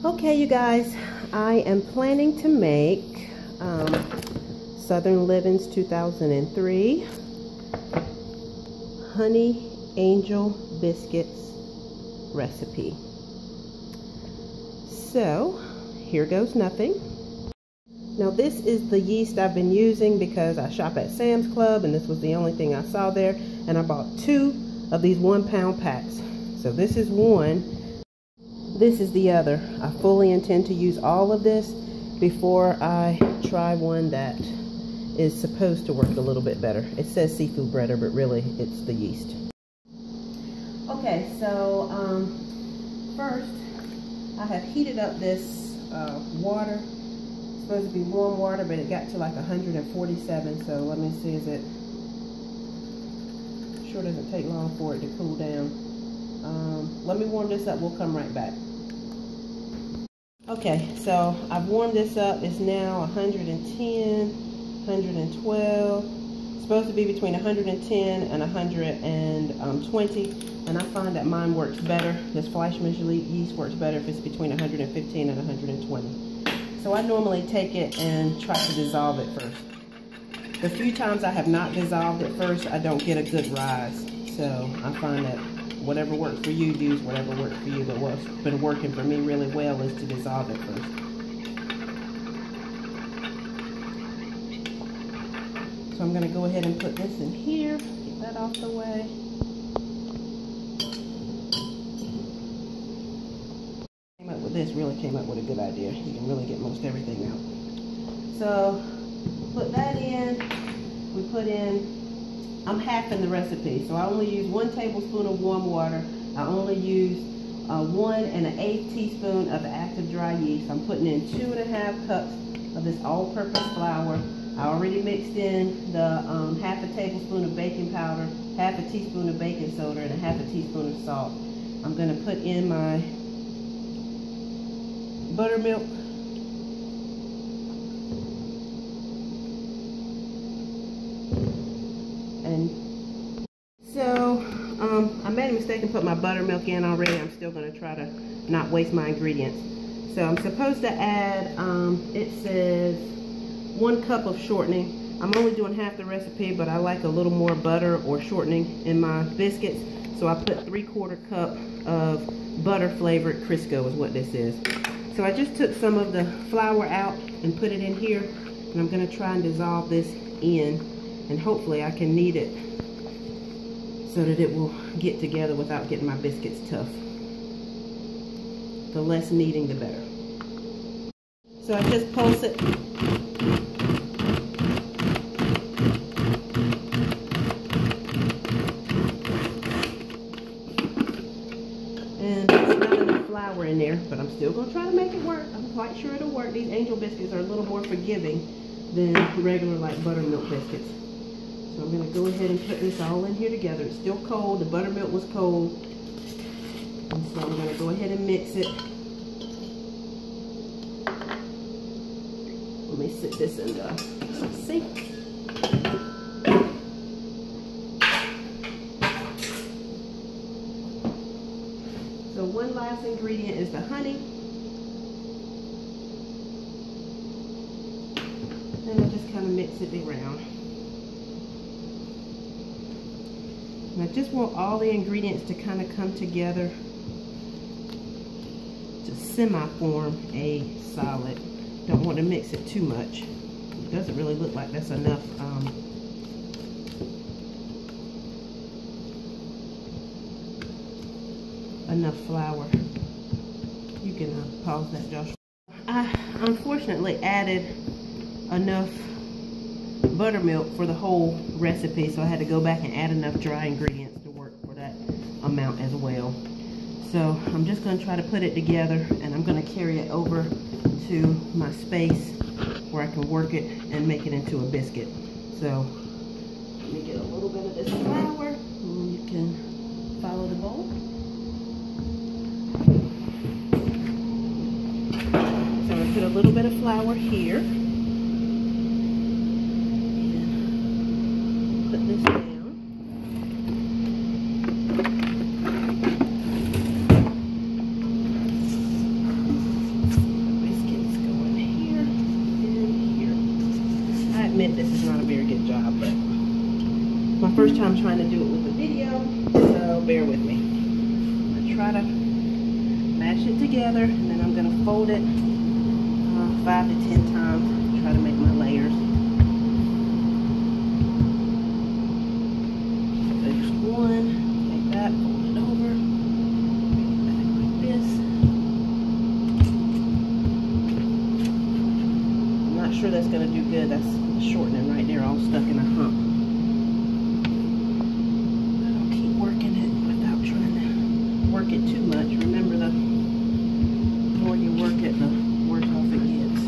Okay, you guys, I am planning to make Southern Living's 2003 Honey Angel Biscuits recipe. So, here goes nothing. Now this is the yeast I've been using because I shop at Sam's Club and this was the only thing I saw there, and I bought 2 of these 1-pound packs. So this is one. This is the other. I fully intend to use all of this before I try one that is supposed to work a little bit better. It says seafood breader, but really it's the yeast. Okay, so first I have heated up this water. It's supposed to be warm water, but it got to like 147. So let me see, is it? Sure doesn't take long for it to cool down. Let me warm this up. We'll come right back. Okay, so I've warmed this up. It's now 110, 112. It's supposed to be between 110 and 120. And I find that mine works better. This Fleischmann's yeast works better if it's between 115 and 120. So I normally take it and try to dissolve it first. The few times I have not dissolved it first, I don't get a good rise. So I find that whatever works for you, use whatever works for you. But what's been working for me really well is to dissolve it first. So I'm going to go ahead and put this in here, get that off the way. Came up with this, really came up with a good idea. You can really get most everything out. So put that in, we put in, I'm halving the recipe, so I only use 1 tablespoon of warm water. I only use 1 1/8 teaspoon of the active dry yeast. I'm putting in 2½ cups of this all-purpose flour. I already mixed in the ½ a tablespoon of baking powder, ½ a teaspoon of baking soda, and ½ a teaspoon of salt. I'm going to put in my buttermilk. And so I made a mistake and put my buttermilk in already. I'm still going to try to not waste my ingredients. So I'm supposed to add, it says 1 cup of shortening. I'm only doing half the recipe, but I like a little more butter or shortening in my biscuits. So I put 3/4 cup of butter flavored Crisco is what this is. So I just took some of the flour out and put it in here. And I'm going to try and dissolve this in. And hopefully I can knead it so that it will get together without getting my biscuits tough. The less kneading, the better. So I just pulse it. And there's not enough flour in there, but I'm still going to try to make it work. I'm quite sure it'll work. These angel biscuits are a little more forgiving than regular like buttermilk biscuits. So I'm going to go ahead and put this all in here together. It's still cold. The buttermilk was cold. And so I'm going to go ahead and mix it. Let me sit this in the sink. So one last ingredient is the honey. And I just kind of mix it around. And I just want all the ingredients to kind of come together to semi-form a solid. Don't want to mix it too much. It doesn't really look like that's enough enough flour. You can pause that, Josh. I unfortunately added enough buttermilk for the whole recipe, so I had to go back and add enough dry ingredients to work for that amount as well. So I'm just going to try to put it together, and I'm going to carry it over to my space where I can work it and make it into a biscuit. So let me get a little bit of this flour, and you can follow the bowl. So I'm going to put a little bit of flour here. Put this down. admit this is not a very good job, but my first time trying to do it with a video, so bear with me. I'm going to try to mash it together, and then I'm going to fold it 5 to 10 times, try to make my layers. There's one, take that, fold it over, bring it back like this. I'm not sure that's going to do good. That's shortening right there, all stuck in a hump. I'll keep working it without trying to work it too much. Remember, the more you work it, the worse off it gets.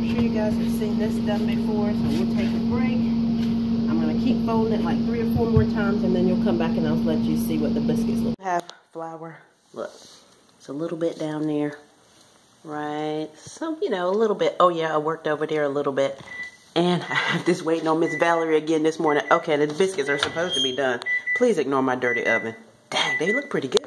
You guys have seen this done before, so we'll take a break. I'm going to keep folding it like 3 or 4 more times, and then you'll come back and I'll let you see what the biscuits look like. I have flour. Look, it's a little bit down there, right? So, you know, a little bit. Oh yeah, I worked over there a little bit. And I have this waiting on Miss Valerie again this morning. Okay, the biscuits are supposed to be done. Please ignore my dirty oven. Dang, they look pretty good.